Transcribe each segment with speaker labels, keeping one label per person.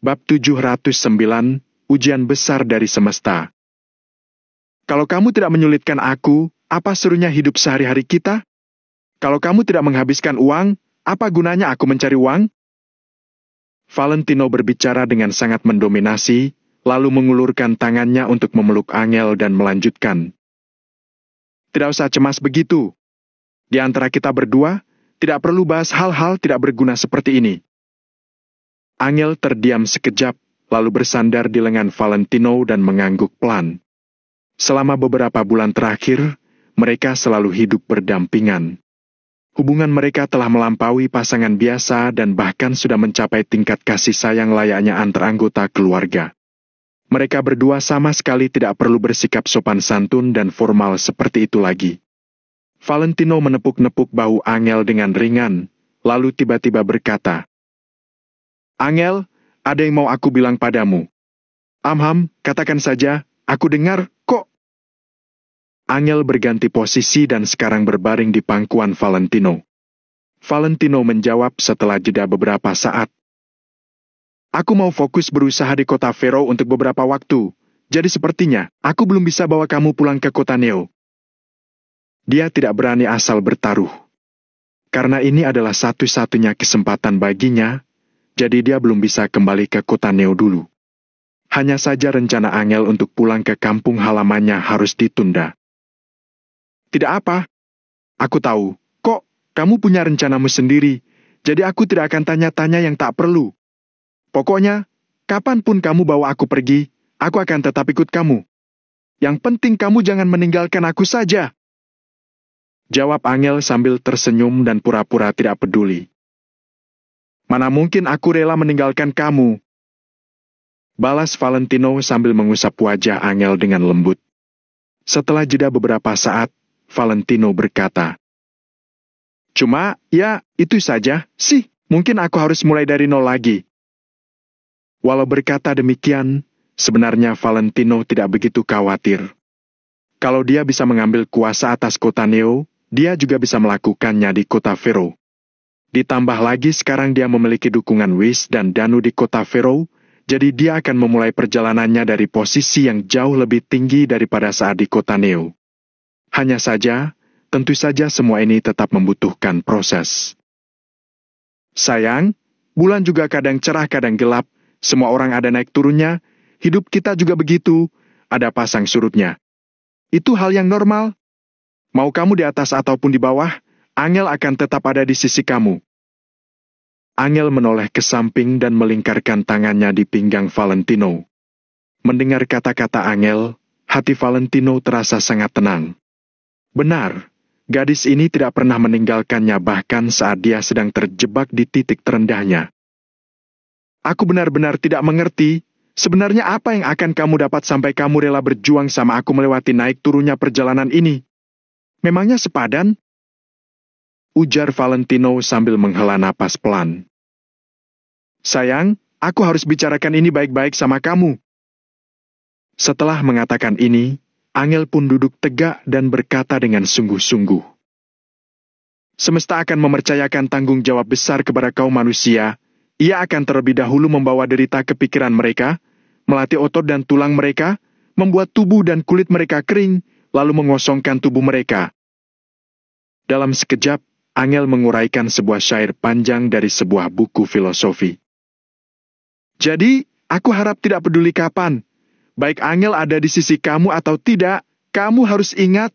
Speaker 1: Bab 709, Ujian Besar dari Semesta. Kalau kamu tidak menyulitkan aku, apa serunya hidup sehari-hari kita? Kalau kamu tidak menghabiskan uang, apa gunanya aku mencari uang? Valentino berbicara dengan sangat mendominasi, lalu mengulurkan tangannya untuk memeluk Angel dan melanjutkan. Tidak usah cemas begitu. Di antara kita berdua, tidak perlu bahas hal-hal tidak berguna seperti ini. Angel terdiam sekejap, lalu bersandar di lengan Valentino dan mengangguk pelan. Selama beberapa bulan terakhir, mereka selalu hidup berdampingan. Hubungan mereka telah melampaui pasangan biasa dan bahkan sudah mencapai tingkat kasih sayang layaknya antar anggota keluarga. Mereka berdua sama sekali tidak perlu bersikap sopan santun dan formal seperti itu lagi. Valentino menepuk-nepuk bahu Angel dengan ringan, lalu tiba-tiba berkata, Angel, ada yang mau aku bilang padamu. Katakan saja, aku dengar, kok. Angel berganti posisi dan sekarang berbaring di pangkuan Valentino. Valentino menjawab setelah jeda beberapa saat. Aku mau fokus berusaha di kota Fero untuk beberapa waktu, jadi sepertinya aku belum bisa bawa kamu pulang ke kota Neo. Dia tidak berani asal bertaruh. Karena ini adalah satu-satunya kesempatan baginya, jadi dia belum bisa kembali ke kota Neo dulu. Hanya saja rencana Angel untuk pulang ke kampung halamannya harus ditunda. Tidak apa. Aku tahu, kok, kamu punya rencanamu sendiri, jadi aku tidak akan tanya-tanya yang tak perlu. Pokoknya, kapanpun kamu bawa aku pergi, aku akan tetap ikut kamu. Yang penting kamu jangan meninggalkan aku saja. Jawab Angel sambil tersenyum dan pura-pura tidak peduli. Mana mungkin aku rela meninggalkan kamu? Balas Valentino sambil mengusap wajah Angel dengan lembut. Setelah jeda beberapa saat, Valentino berkata, Cuma, ya, itu saja, sih, mungkin aku harus mulai dari nol lagi. Walau berkata demikian, sebenarnya Valentino tidak begitu khawatir. Kalau dia bisa mengambil kuasa atas kota Neo, dia juga bisa melakukannya di kota Fero. Ditambah lagi sekarang dia memiliki dukungan Whis dan Danu di kota Fero, jadi dia akan memulai perjalanannya dari posisi yang jauh lebih tinggi daripada saat di kota Neo. Hanya saja, tentu saja semua ini tetap membutuhkan proses. Sayang, bulan juga kadang cerah kadang gelap, semua orang ada naik turunnya, hidup kita juga begitu, ada pasang surutnya. Itu hal yang normal. Mau kamu di atas ataupun di bawah, Angel akan tetap ada di sisi kamu. Angel menoleh ke samping dan melingkarkan tangannya di pinggang Valentino. Mendengar kata-kata Angel, hati Valentino terasa sangat tenang. Benar, gadis ini tidak pernah meninggalkannya bahkan saat dia sedang terjebak di titik terendahnya. Aku benar-benar tidak mengerti, sebenarnya apa yang akan kamu dapat sampai kamu rela berjuang sama aku melewati naik turunnya perjalanan ini? Memangnya sepadan? Ujar Valentino sambil menghela napas pelan. Sayang, aku harus bicarakan ini baik-baik sama kamu. Setelah mengatakan ini, Angel pun duduk tegak dan berkata dengan sungguh-sungguh. Semesta akan mempercayakan tanggung jawab besar kepada kaum manusia. Ia akan terlebih dahulu membawa derita ke pikiran mereka, melatih otot dan tulang mereka, membuat tubuh dan kulit mereka kering, lalu mengosongkan tubuh mereka. Dalam sekejap, Angel menguraikan sebuah syair panjang dari sebuah buku filosofi. Jadi, aku harap tidak peduli kapan, baik Angel ada di sisi kamu atau tidak, kamu harus ingat,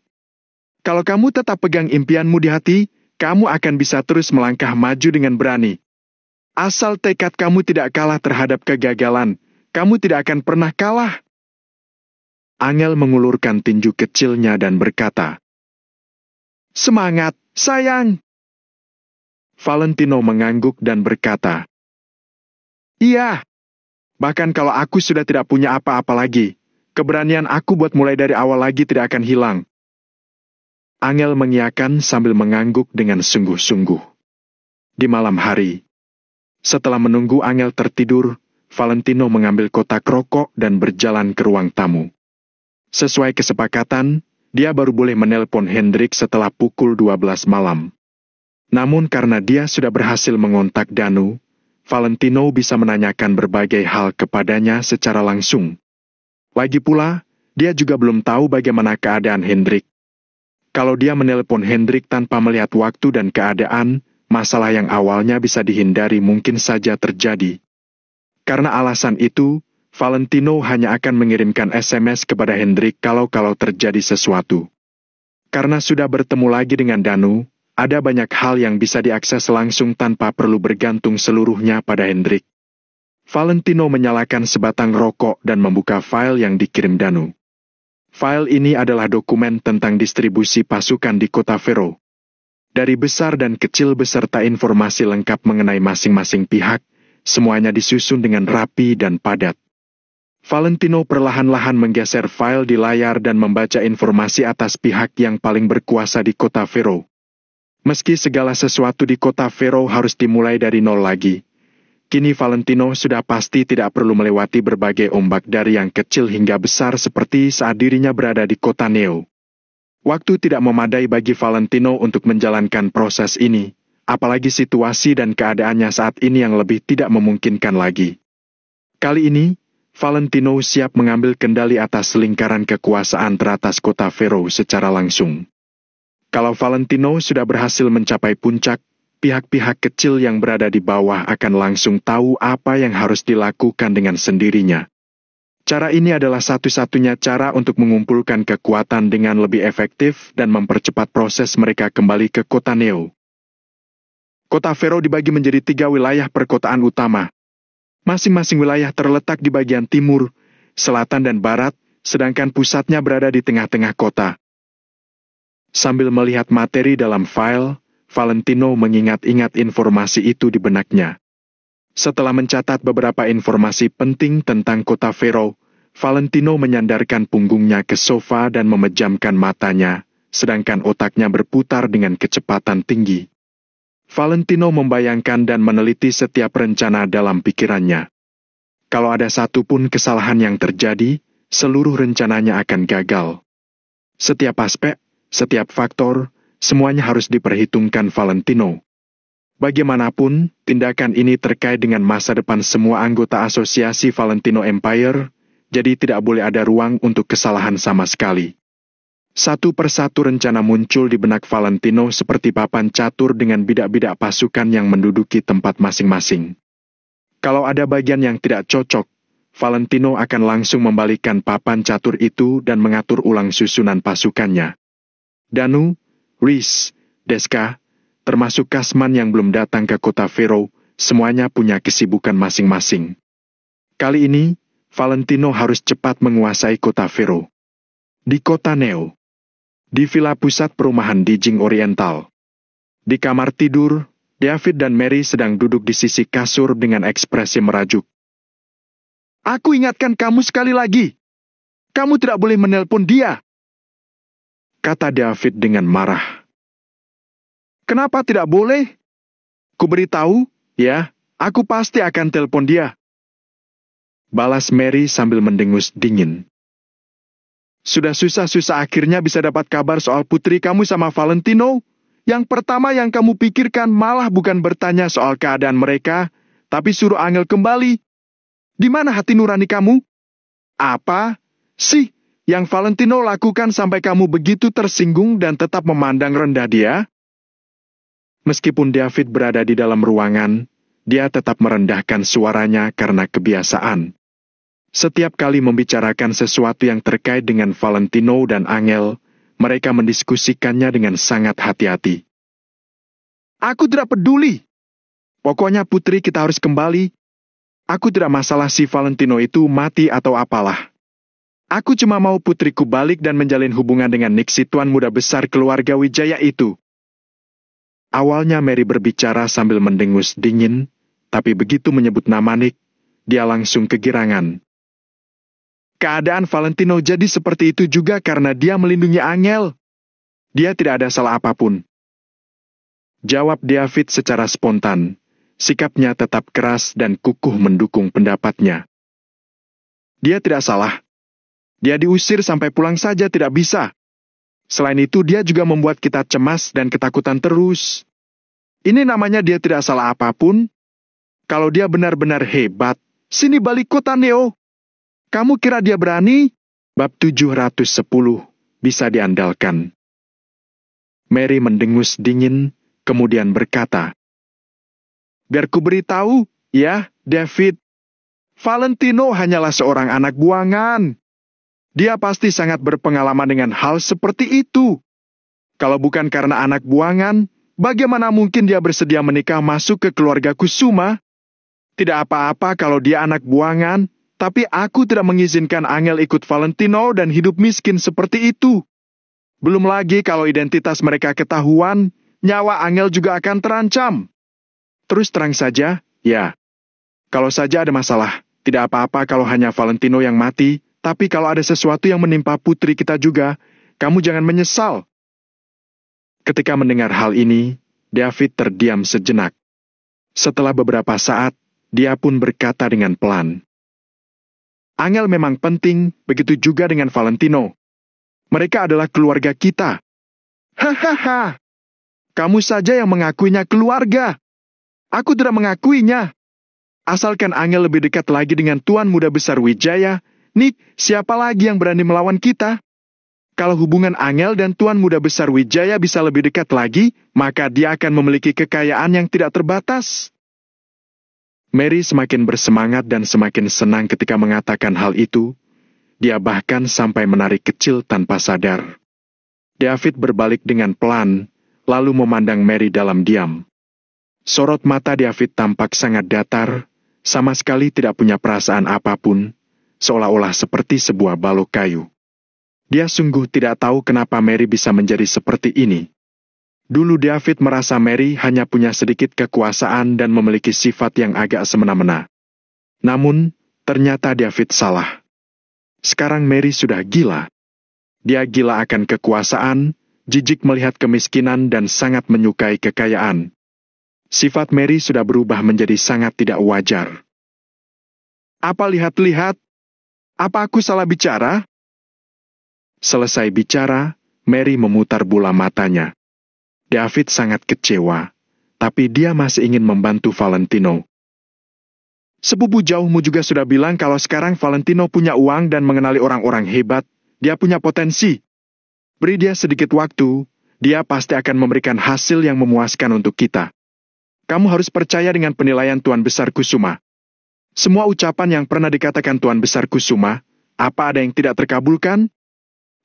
Speaker 1: kalau kamu tetap pegang impianmu di hati, kamu akan bisa terus melangkah maju dengan berani. Asal tekad kamu tidak kalah terhadap kegagalan, kamu tidak akan pernah kalah. Angel mengulurkan tinju kecilnya dan berkata, Semangat, sayang! Valentino mengangguk dan berkata, Iya, bahkan kalau aku sudah tidak punya apa-apa lagi, keberanian aku buat mulai dari awal lagi tidak akan hilang. Angel mengiyakan sambil mengangguk dengan sungguh-sungguh. Di malam hari, setelah menunggu Angel tertidur, Valentino mengambil kotak rokok dan berjalan ke ruang tamu. Sesuai kesepakatan, dia baru boleh menelpon Hendrik setelah pukul 12 malam. Namun karena dia sudah berhasil mengontak Danu, Valentino bisa menanyakan berbagai hal kepadanya secara langsung. Lagi pula, dia juga belum tahu bagaimana keadaan Hendrik. Kalau dia menelepon Hendrik tanpa melihat waktu dan keadaan, masalah yang awalnya bisa dihindari mungkin saja terjadi. Karena alasan itu, Valentino hanya akan mengirimkan SMS kepada Hendrik kalau terjadi sesuatu. Karena sudah bertemu lagi dengan Danu, ada banyak hal yang bisa diakses langsung tanpa perlu bergantung seluruhnya pada Hendrik. Valentino menyalakan sebatang rokok dan membuka file yang dikirim Danu. File ini adalah dokumen tentang distribusi pasukan di kota Vero. Dari besar dan kecil beserta informasi lengkap mengenai masing-masing pihak, semuanya disusun dengan rapi dan padat. Valentino perlahan-lahan menggeser file di layar dan membaca informasi atas pihak yang paling berkuasa di kota Vero. Meski segala sesuatu di kota Vero harus dimulai dari nol lagi, kini Valentino sudah pasti tidak perlu melewati berbagai ombak dari yang kecil hingga besar seperti saat dirinya berada di kota Neo. Waktu tidak memadai bagi Valentino untuk menjalankan proses ini, apalagi situasi dan keadaannya saat ini yang lebih tidak memungkinkan lagi. Kali ini, Valentino siap mengambil kendali atas lingkaran kekuasaan teratas kota Vero secara langsung. Kalau Valentino sudah berhasil mencapai puncak, pihak-pihak kecil yang berada di bawah akan langsung tahu apa yang harus dilakukan dengan sendirinya. Cara ini adalah satu-satunya cara untuk mengumpulkan kekuatan dengan lebih efektif dan mempercepat proses mereka kembali ke kota Neo. Kota Vero dibagi menjadi 3 wilayah perkotaan utama. Masing-masing wilayah terletak di bagian timur, selatan dan barat, sedangkan pusatnya berada di tengah-tengah kota. Sambil melihat materi dalam file, Valentino mengingat-ingat informasi itu di benaknya. Setelah mencatat beberapa informasi penting tentang kota Vero, Valentino menyandarkan punggungnya ke sofa dan memejamkan matanya, sedangkan otaknya berputar dengan kecepatan tinggi. Valentino membayangkan dan meneliti setiap rencana dalam pikirannya. Kalau ada satu pun kesalahan yang terjadi, seluruh rencananya akan gagal. Setiap aspek, setiap faktor, semuanya harus diperhitungkan Valentino. Bagaimanapun, tindakan ini terkait dengan masa depan semua anggota asosiasi Valentino Empire, jadi tidak boleh ada ruang untuk kesalahan sama sekali. Satu persatu rencana muncul di benak Valentino seperti papan catur dengan bidak-bidak pasukan yang menduduki tempat masing-masing. Kalau ada bagian yang tidak cocok, Valentino akan langsung membalikkan papan catur itu dan mengatur ulang susunan pasukannya. Danu, Rhys, Deska, termasuk Kasman yang belum datang ke kota Vero, semuanya punya kesibukan masing-masing. Kali ini, Valentino harus cepat menguasai kota Vero. Di kota Neo. Di villa pusat perumahan di Jing Oriental. Di kamar tidur, David dan Mary sedang duduk di sisi kasur dengan ekspresi merajuk. "Aku ingatkan kamu sekali lagi. Kamu tidak boleh menelpon dia," kata David dengan marah. "Kenapa tidak boleh? Ku beritahu, ya, aku pasti akan telepon dia," balas Mary sambil mendengus dingin. "Sudah susah-susah akhirnya bisa dapat kabar soal putri kamu sama Valentino. Yang pertama yang kamu pikirkan malah bukan bertanya soal keadaan mereka, tapi suruh Angel kembali. Di mana hati nurani kamu? Apa sih yang Valentino lakukan sampai kamu begitu tersinggung dan tetap memandang rendah dia?" Meskipun David berada di dalam ruangan, dia tetap merendahkan suaranya karena kebiasaan. Setiap kali membicarakan sesuatu yang terkait dengan Valentino dan Angel, mereka mendiskusikannya dengan sangat hati-hati. "Aku tidak peduli. Pokoknya putri kita harus kembali. Aku tidak masalah si Valentino itu mati atau apalah. Aku cuma mau putriku balik dan menjalin hubungan dengan Nick si tuan muda besar keluarga Wijaya itu." Awalnya Mary berbicara sambil mendengus dingin, tapi begitu menyebut nama Nick, dia langsung kegirangan. "Keadaan Valentino jadi seperti itu juga karena dia melindungi Angel. Dia tidak ada salah apapun," jawab David secara spontan. Sikapnya tetap keras dan kukuh mendukung pendapatnya. "Dia tidak salah. Dia diusir sampai pulang saja tidak bisa. Selain itu dia juga membuat kita cemas dan ketakutan terus. Ini namanya dia tidak salah apapun. Kalau dia benar-benar hebat, sini balik kota Neo. Kamu kira dia berani? Bab 710, bisa diandalkan. Mary mendengus dingin, kemudian berkata, "Biar ku beritahu, ya, David. Valentino hanyalah seorang anak buangan. Dia pasti sangat berpengalaman dengan hal seperti itu. Kalau bukan karena anak buangan, bagaimana mungkin dia bersedia menikah masuk ke keluarga Kusuma? Tidak apa-apa kalau dia anak buangan, tapi aku tidak mengizinkan Angel ikut Valentino dan hidup miskin seperti itu. Belum lagi kalau identitas mereka ketahuan, nyawa Angel juga akan terancam. Terus terang saja, ya. Kalau saja ada masalah, tidak apa-apa kalau hanya Valentino yang mati, tapi kalau ada sesuatu yang menimpa putri kita juga, kamu jangan menyesal." Ketika mendengar hal ini, David terdiam sejenak. Setelah beberapa saat, dia pun berkata dengan pelan, "Angel memang penting, begitu juga dengan Valentino. Mereka adalah keluarga kita." "Hahaha, kamu saja yang mengakuinya keluarga. Aku tidak mengakuinya. Asalkan Angel lebih dekat lagi dengan Tuan Muda Besar Wijaya, Nick, siapa lagi yang berani melawan kita? Kalau hubungan Angel dan Tuan Muda Besar Wijaya bisa lebih dekat lagi, maka dia akan memiliki kekayaan yang tidak terbatas." Mary semakin bersemangat dan semakin senang ketika mengatakan hal itu. Dia bahkan sampai menarik kecil tanpa sadar. David berbalik dengan pelan, lalu memandang Mary dalam diam. Sorot mata David tampak sangat datar, sama sekali tidak punya perasaan apapun, seolah-olah seperti sebuah balok kayu. Dia sungguh tidak tahu kenapa Mary bisa menjadi seperti ini. Dulu David merasa Mary hanya punya sedikit kekuasaan dan memiliki sifat yang agak semena-mena. Namun, ternyata David salah. Sekarang Mary sudah gila. Dia gila akan kekuasaan, jijik melihat kemiskinan dan sangat menyukai kekayaan. Sifat Mary sudah berubah menjadi sangat tidak wajar. "Apa lihat-lihat? Apa aku salah bicara?" Selesai bicara, Mary memutar bola matanya. David sangat kecewa, tapi dia masih ingin membantu Valentino. "Sepupu jauhmu juga sudah bilang kalau sekarang Valentino punya uang dan mengenali orang-orang hebat, dia punya potensi. Beri dia sedikit waktu, dia pasti akan memberikan hasil yang memuaskan untuk kita. Kamu harus percaya dengan penilaian Tuan Besar Kusuma. Semua ucapan yang pernah dikatakan Tuan Besar Kusuma, apa ada yang tidak terkabulkan?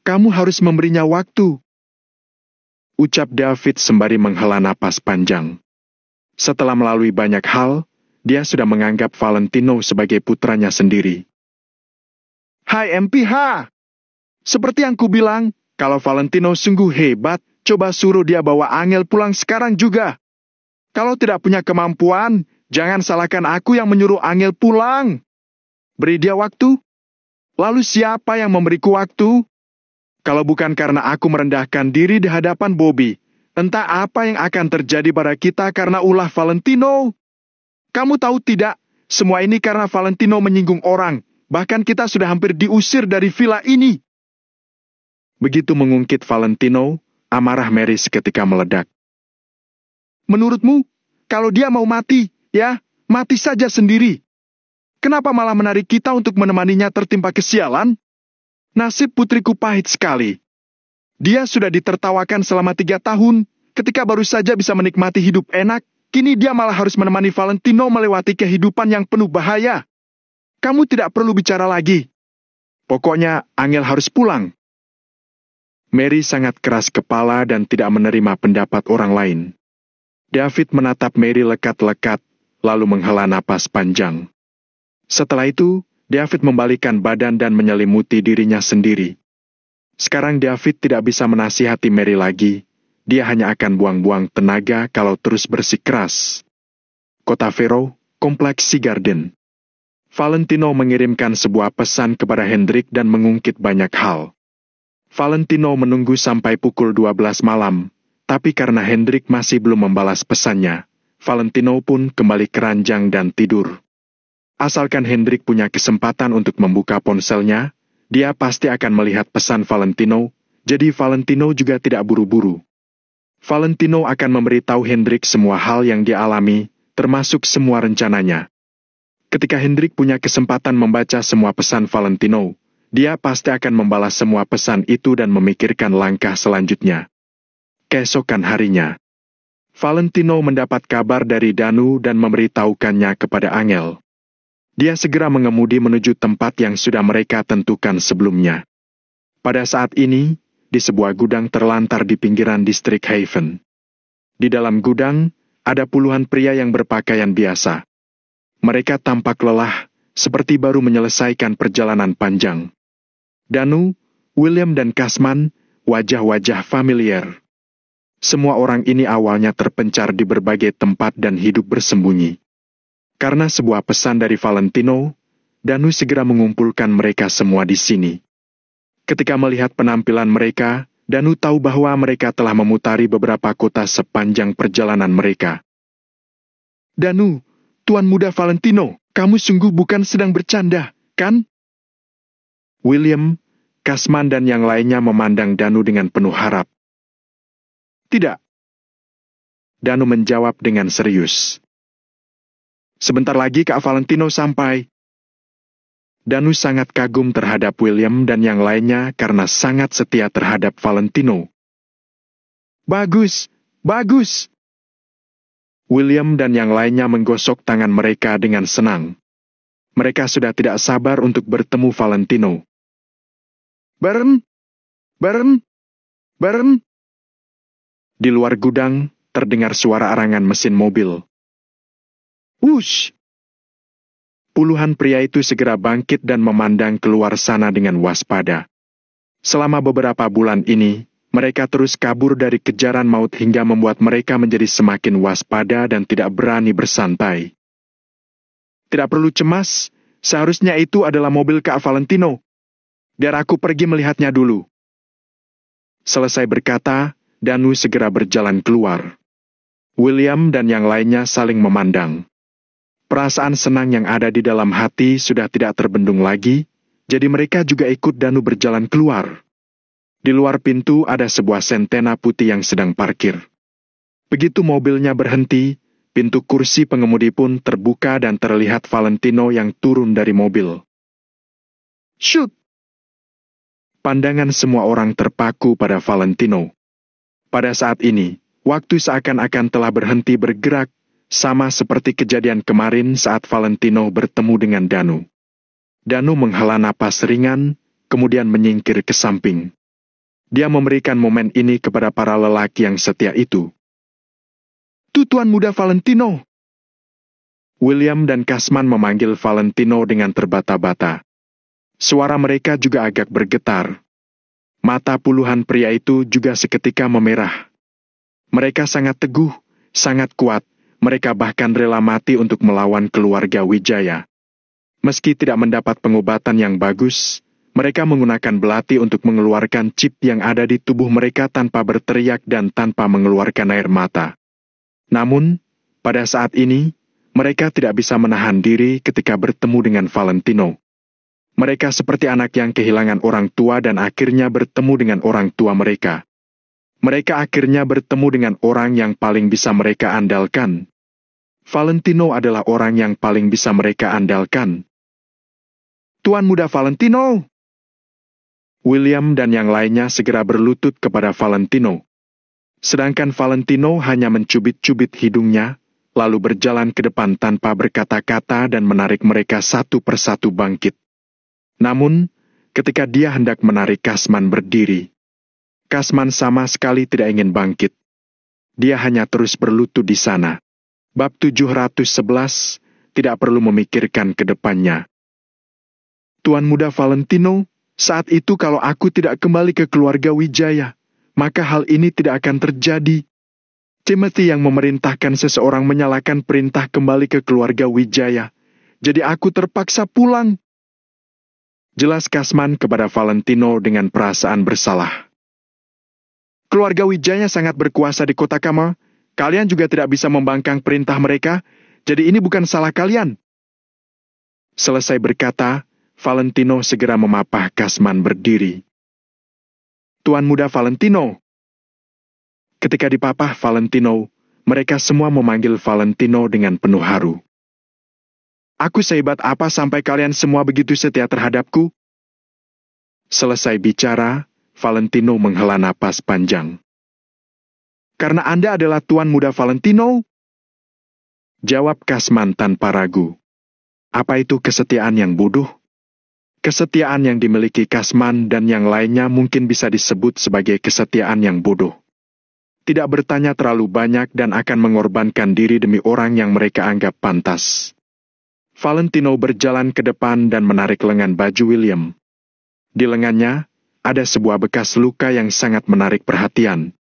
Speaker 1: Kamu harus memberinya waktu." Ucap David sembari menghela napas panjang. Setelah melalui banyak hal, dia sudah menganggap Valentino sebagai putranya sendiri. "Hai MPH! Seperti yang kubilang, kalau Valentino sungguh hebat, coba suruh dia bawa Angel pulang sekarang juga. Kalau tidak punya kemampuan, jangan salahkan aku yang menyuruh Angel pulang. Beri dia waktu. Lalu siapa yang memberiku waktu? Kalau bukan karena aku merendahkan diri di hadapan Bobby, entah apa yang akan terjadi pada kita karena ulah Valentino. Kamu tahu tidak, semua ini karena Valentino menyinggung orang, bahkan kita sudah hampir diusir dari villa ini." Begitu mengungkit Valentino, amarah Mary seketika meledak. "Menurutmu, kalau dia mau mati, ya, mati saja sendiri. Kenapa malah menarik kita untuk menemaninya tertimpa kesialan? Nasib putriku pahit sekali. Dia sudah ditertawakan selama 3 tahun, ketika baru saja bisa menikmati hidup enak, kini dia malah harus menemani Valentino melewati kehidupan yang penuh bahaya. Kamu tidak perlu bicara lagi. Pokoknya, Angel harus pulang." Mary sangat keras kepala dan tidak menerima pendapat orang lain. David menatap Mary lekat-lekat, lalu menghela napas panjang. Setelah itu, David membalikkan badan dan menyelimuti dirinya sendiri. Sekarang David tidak bisa menasihati Mary lagi. Dia hanya akan buang-buang tenaga kalau terus bersikeras. Kota Vero, Kompleks Sea Garden. Valentino mengirimkan sebuah pesan kepada Hendrik dan mengungkit banyak hal. Valentino menunggu sampai pukul 12 malam, tapi karena Hendrik masih belum membalas pesannya, Valentino pun kembali ke ranjang dan tidur. Asalkan Hendrik punya kesempatan untuk membuka ponselnya, dia pasti akan melihat pesan Valentino, jadi Valentino juga tidak buru-buru. Valentino akan memberitahu Hendrik semua hal yang dia alami, termasuk semua rencananya. Ketika Hendrik punya kesempatan membaca semua pesan Valentino, dia pasti akan membalas semua pesan itu dan memikirkan langkah selanjutnya. Keesokan harinya, Valentino mendapat kabar dari Danu dan memberitahukannya kepada Angel. Dia segera mengemudi menuju tempat yang sudah mereka tentukan sebelumnya. Pada saat ini, di sebuah gudang terlantar di pinggiran distrik Haven. Di dalam gudang, ada puluhan pria yang berpakaian biasa. Mereka tampak lelah, seperti baru menyelesaikan perjalanan panjang. Danu, William dan Kasman, wajah-wajah familiar. Semua orang ini awalnya terpencar di berbagai tempat dan hidup bersembunyi. Karena sebuah pesan dari Valentino, Danu segera mengumpulkan mereka semua di sini. Ketika melihat penampilan mereka, Danu tahu bahwa mereka telah memutari beberapa kota sepanjang perjalanan mereka. Danu, Tuan Muda Valentino, kamu sungguh bukan sedang bercanda, kan? William, Kasman dan yang lainnya memandang Danu dengan penuh harap. Tidak. Danu menjawab dengan serius. Sebentar lagi Kak Valentino sampai. Danu sangat kagum terhadap William dan yang lainnya karena sangat setia terhadap Valentino. Bagus, bagus. William dan yang lainnya menggosok tangan mereka dengan senang. Mereka sudah tidak sabar untuk bertemu Valentino. Bern, Bern, Bern. Di luar gudang, terdengar suara arangan mesin mobil. Wush! Puluhan pria itu segera bangkit dan memandang keluar sana dengan waspada. Selama beberapa bulan ini, mereka terus kabur dari kejaran maut hingga membuat mereka menjadi semakin waspada dan tidak berani bersantai. Tidak perlu cemas, seharusnya itu adalah mobil Kak Valentino. Biar aku pergi melihatnya dulu. Selesai berkata, Danu segera berjalan keluar. William dan yang lainnya saling memandang. Perasaan senang yang ada di dalam hati sudah tidak terbendung lagi, jadi mereka juga ikut Danu berjalan keluar. Di luar pintu ada sebuah Sentena putih yang sedang parkir. Begitu mobilnya berhenti, pintu kursi pengemudi pun terbuka dan terlihat Valentino yang turun dari mobil. Shoot! Pandangan semua orang terpaku pada Valentino. Pada saat ini, waktu seakan-akan telah berhenti bergerak, sama seperti kejadian kemarin saat Valentino bertemu dengan Danu. Danu menghela napas ringan, kemudian menyingkir ke samping. Dia memberikan momen ini kepada para lelaki yang setia itu. Tuan Muda Valentino! William dan Kasman memanggil Valentino dengan terbata-bata. Suara mereka juga agak bergetar. Mata puluhan pria itu juga seketika memerah. Mereka sangat teguh, sangat kuat, mereka bahkan rela mati untuk melawan keluarga Wijaya. Meski tidak mendapat pengobatan yang bagus, mereka menggunakan belati untuk mengeluarkan chip yang ada di tubuh mereka tanpa berteriak dan tanpa mengeluarkan air mata. Namun, pada saat ini, mereka tidak bisa menahan diri ketika bertemu dengan Valentino. Mereka seperti anak yang kehilangan orang tua dan akhirnya bertemu dengan orang tua mereka. Mereka akhirnya bertemu dengan orang yang paling bisa mereka andalkan. Valentino adalah orang yang paling bisa mereka andalkan. Tuan Muda Valentino! William dan yang lainnya segera berlutut kepada Valentino. Sedangkan Valentino hanya mencubit-cubit hidungnya, lalu berjalan ke depan tanpa berkata-kata dan menarik mereka satu persatu bangkit. Namun, ketika dia hendak menarik Kasman berdiri, Kasman sama sekali tidak ingin bangkit. Dia hanya terus berlutut di sana. Bab 711, tidak perlu memikirkan ke depannya. Tuan Muda Valentino, saat itu kalau aku tidak kembali ke keluarga Wijaya, maka hal ini tidak akan terjadi. Timothy yang memerintahkan seseorang menyalakan perintah kembali ke keluarga Wijaya. Jadi aku terpaksa pulang. Jelas Kasman kepada Valentino dengan perasaan bersalah. Keluarga Wijaya sangat berkuasa di kota Kama. Kalian juga tidak bisa membangkang perintah mereka, jadi ini bukan salah kalian. Selesai berkata, Valentino segera memapah Kasman berdiri. Tuan Muda Valentino. Ketika dipapah Valentino, mereka semua memanggil Valentino dengan penuh haru. Aku sehebat apa sampai kalian semua begitu setia terhadapku? Selesai bicara, Valentino menghela napas panjang. Karena Anda adalah tuan muda Valentino? Jawab Kasman tanpa ragu. Apa itu kesetiaan yang bodoh? Kesetiaan yang dimiliki Kasman dan yang lainnya mungkin bisa disebut sebagai kesetiaan yang bodoh. Tidak bertanya terlalu banyak dan akan mengorbankan diri demi orang yang mereka anggap pantas. Valentino berjalan ke depan dan menarik lengan baju William. Di lengannya, ada sebuah bekas luka yang sangat menarik perhatian.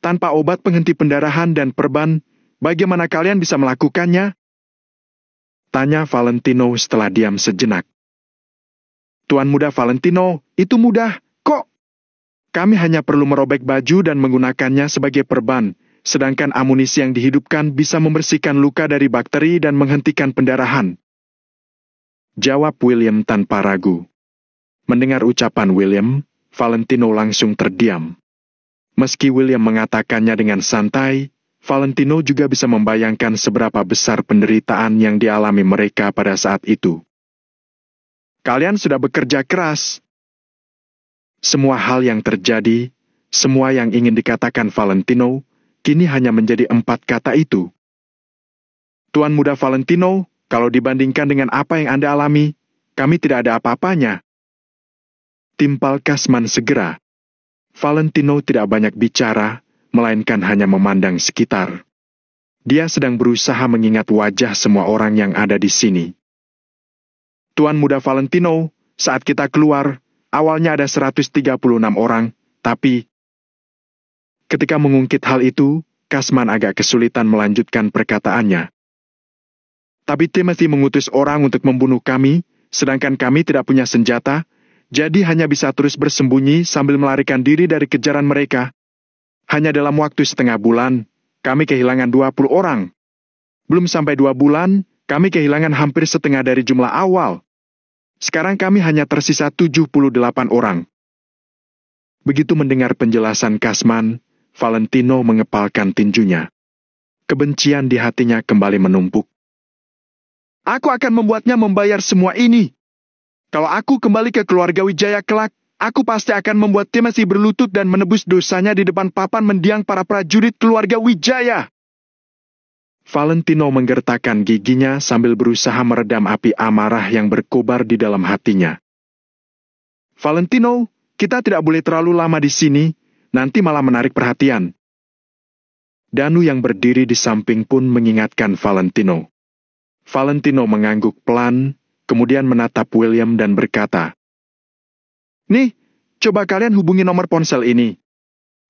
Speaker 1: Tanpa obat penghenti pendarahan dan perban, bagaimana kalian bisa melakukannya? Tanya Valentino setelah diam sejenak. Tuan muda Valentino, itu mudah, kok. Kami hanya perlu merobek baju dan menggunakannya sebagai perban, sedangkan amunisi yang dihidupkan bisa membersihkan luka dari bakteri dan menghentikan pendarahan. Jawab William tanpa ragu. Mendengar ucapan William, Valentino langsung terdiam. Meski William mengatakannya dengan santai, Valentino juga bisa membayangkan seberapa besar penderitaan yang dialami mereka pada saat itu. Kalian sudah bekerja keras. Semua hal yang terjadi, semua yang ingin dikatakan Valentino, kini hanya menjadi 4 kata itu. Tuan muda Valentino, kalau dibandingkan dengan apa yang Anda alami, kami tidak ada apa-apanya. Timpal Kasman segera. Valentino tidak banyak bicara, melainkan hanya memandang sekitar. Dia sedang berusaha mengingat wajah semua orang yang ada di sini. Tuan muda Valentino, saat kita keluar, awalnya ada 136 orang, tapi ketika mengungkit hal itu, Kasman agak kesulitan melanjutkan perkataannya. Tapi Timothy mengutus orang untuk membunuh kami, sedangkan kami tidak punya senjata, jadi hanya bisa terus bersembunyi sambil melarikan diri dari kejaran mereka. Hanya dalam waktu setengah bulan, kami kehilangan 20 orang. Belum sampai 2 bulan, kami kehilangan hampir setengah dari jumlah awal. Sekarang kami hanya tersisa 78 orang. Begitu mendengar penjelasan Kasman, Valentino mengepalkan tinjunya. Kebencian di hatinya kembali menumpuk. Aku akan membuatnya membayar semua ini. Kalau aku kembali ke keluarga Wijaya kelak, aku pasti akan membuat Timothy berlutut dan menebus dosanya di depan papan mendiang para prajurit keluarga Wijaya. Valentino menggertakkan giginya sambil berusaha meredam api amarah yang berkobar di dalam hatinya. Valentino, kita tidak boleh terlalu lama di sini, nanti malah menarik perhatian. Danu yang berdiri di samping pun mengingatkan Valentino. Valentino mengangguk pelan, kemudian menatap William dan berkata, Nih, coba kalian hubungi nomor ponsel ini.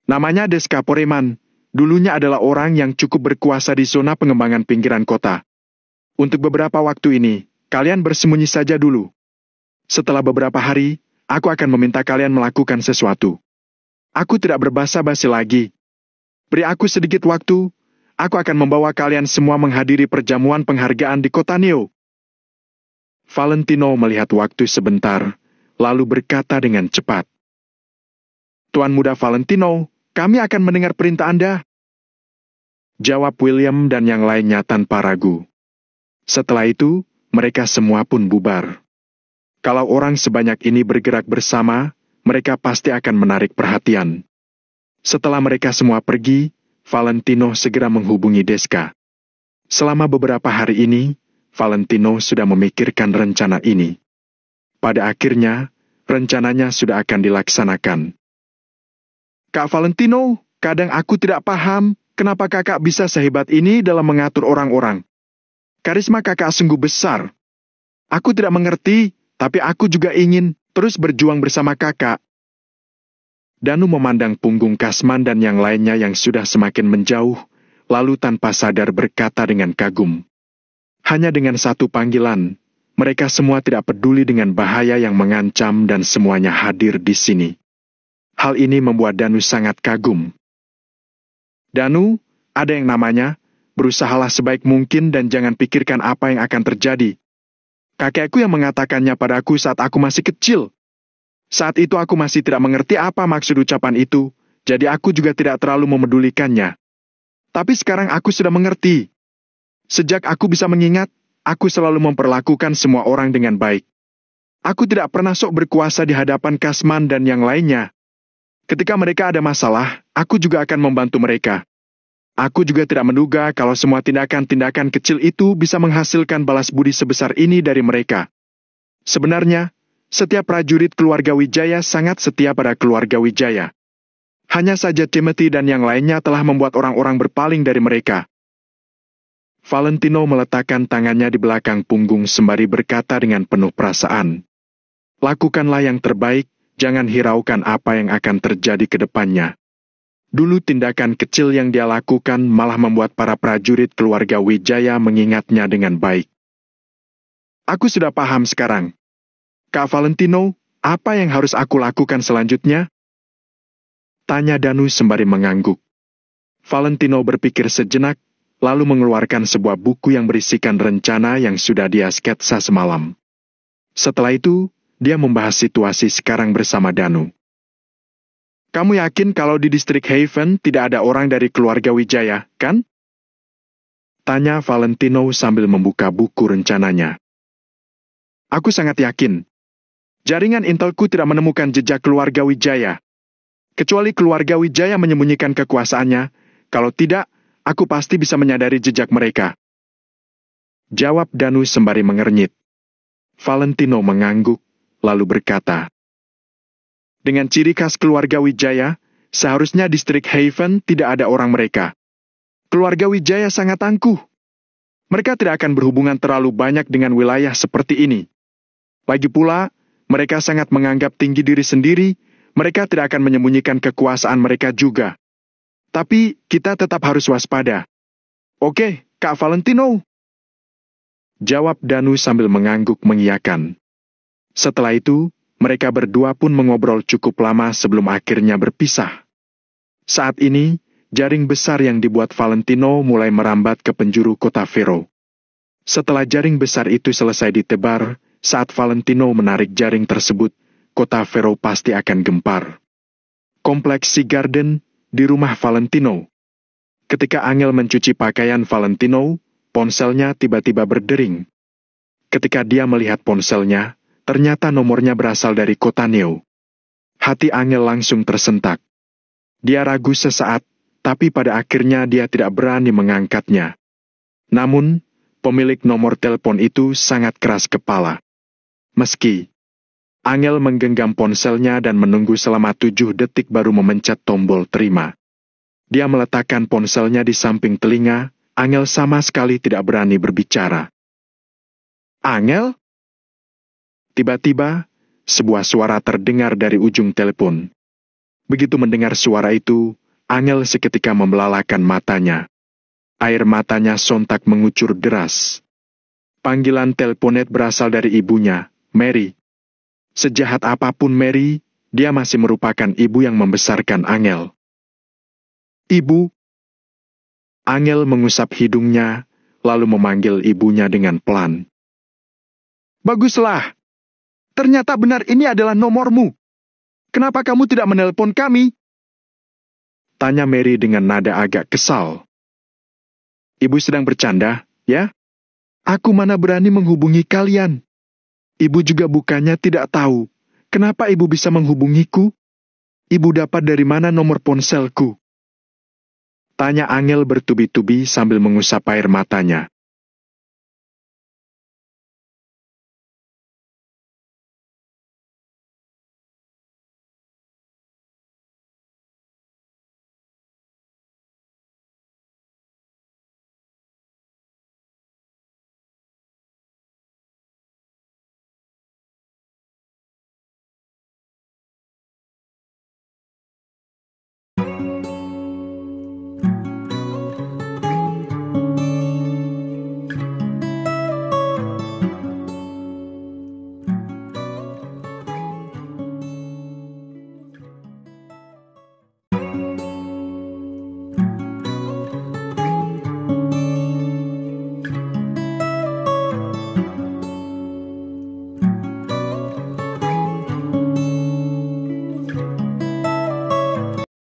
Speaker 1: Namanya Deska Poreman. Dulunya adalah orang yang cukup berkuasa di zona pengembangan pinggiran kota. Untuk beberapa waktu ini, kalian bersembunyi saja dulu. Setelah beberapa hari, aku akan meminta kalian melakukan sesuatu. Aku tidak berbasa-basi lagi. Beri aku sedikit waktu, aku akan membawa kalian semua menghadiri perjamuan penghargaan di kota Neo. Valentino melihat waktu sebentar, lalu berkata dengan cepat. Tuan muda Valentino, kami akan mendengar perintah Anda. Jawab William dan yang lainnya tanpa ragu. Setelah itu, mereka semua pun bubar. Kalau orang sebanyak ini bergerak bersama, mereka pasti akan menarik perhatian. Setelah mereka semua pergi, Valentino segera menghubungi Deska. Selama beberapa hari ini, Valentino sudah memikirkan rencana ini. Pada akhirnya, rencananya sudah akan dilaksanakan. Kak Valentino, kadang aku tidak paham kenapa kakak bisa sehebat ini dalam mengatur orang-orang. Karisma kakak sungguh besar. Aku tidak mengerti, tapi aku juga ingin terus berjuang bersama kakak. Danu memandang punggung Kasman dan yang lainnya yang sudah semakin menjauh, lalu tanpa sadar berkata dengan kagum. Hanya dengan satu panggilan, mereka semua tidak peduli dengan bahaya yang mengancam dan semuanya hadir di sini. Hal ini membuat Danu sangat kagum. Danu, ada yang namanya, berusahalah sebaik mungkin dan jangan pikirkan apa yang akan terjadi. Kakekku yang mengatakannya padaku saat aku masih kecil. Saat itu aku masih tidak mengerti apa maksud ucapan itu, jadi aku juga tidak terlalu memedulikannya. Tapi sekarang aku sudah mengerti. Sejak aku bisa mengingat, aku selalu memperlakukan semua orang dengan baik. Aku tidak pernah sok berkuasa di hadapan Kasman dan yang lainnya. Ketika mereka ada masalah, aku juga akan membantu mereka. Aku juga tidak menduga kalau semua tindakan-tindakan kecil itu bisa menghasilkan balas budi sebesar ini dari mereka. Sebenarnya, setiap prajurit keluarga Wijaya sangat setia pada keluarga Wijaya. Hanya saja Timothy dan yang lainnya telah membuat orang-orang berpaling dari mereka. Valentino meletakkan tangannya di belakang punggung sembari berkata dengan penuh perasaan. Lakukanlah yang terbaik, jangan hiraukan apa yang akan terjadi ke depannya. Dulu tindakan kecil yang dia lakukan malah membuat para prajurit keluarga Wijaya mengingatnya dengan baik. Aku sudah paham sekarang. Kak Valentino, apa yang harus aku lakukan selanjutnya? Tanya Danu sembari mengangguk. Valentino berpikir sejenak, lalu mengeluarkan sebuah buku yang berisikan rencana yang sudah dia sketsa semalam. Setelah itu, dia membahas situasi sekarang bersama Danu. Kamu yakin kalau di distrik Haven tidak ada orang dari keluarga Wijaya, kan? Tanya Valentino sambil membuka buku rencananya. Aku sangat yakin. Jaringan intelku tidak menemukan jejak keluarga Wijaya. Kecuali keluarga Wijaya menyembunyikan kekuasaannya, kalau tidak, aku pasti bisa menyadari jejak mereka. Jawab Danu sembari mengernyit. Valentino mengangguk, lalu berkata, dengan ciri khas keluarga Wijaya, seharusnya distrik Haven tidak ada orang mereka. Keluarga Wijaya sangat tangguh. Mereka tidak akan berhubungan terlalu banyak dengan wilayah seperti ini. Lagi pula, mereka sangat menganggap tinggi diri sendiri, mereka tidak akan menyembunyikan kekuasaan mereka juga. Tapi, kita tetap harus waspada. Oke, Kak Valentino. Jawab Danu sambil mengangguk mengiyakan. Setelah itu, mereka berdua pun mengobrol cukup lama sebelum akhirnya berpisah. Saat ini, jaring besar yang dibuat Valentino mulai merambat ke penjuru kota Vero. Setelah jaring besar itu selesai ditebar, saat Valentino menarik jaring tersebut, kota Vero pasti akan gempar. Kompleks Sea Garden, di rumah Valentino. Ketika Angel mencuci pakaian Valentino, ponselnya tiba-tiba berdering. Ketika dia melihat ponselnya, ternyata nomornya berasal dari kota Neo. Hati Angel langsung tersentak. Dia ragu sesaat, tapi pada akhirnya dia tidak berani mengangkatnya. Namun, pemilik nomor telepon itu sangat keras kepala. Meski Angel menggenggam ponselnya dan menunggu selama 7 detik baru memencet tombol terima. Dia meletakkan ponselnya di samping telinga, Angel sama sekali tidak berani berbicara. Angel? Tiba-tiba, sebuah suara terdengar dari ujung telepon. Begitu mendengar suara itu, Angel seketika membelalakan matanya. Air matanya sontak mengucur deras. Panggilan teleponet berasal dari ibunya, Mary. Sejahat apapun Mary, dia masih merupakan ibu yang membesarkan Angel. Ibu. Angel mengusap hidungnya, lalu memanggil ibunya dengan pelan. Baguslah. Ternyata benar ini adalah nomormu. Kenapa kamu tidak menelpon kami? Tanya Mary dengan nada agak kesal. Ibu sedang bercanda, ya? Aku mana berani menghubungi kalian. Ibu juga bukannya tidak tahu. Kenapa ibu bisa menghubungiku? Ibu dapat dari mana nomor ponselku? Tanya Angel bertubi-tubi sambil mengusap air matanya.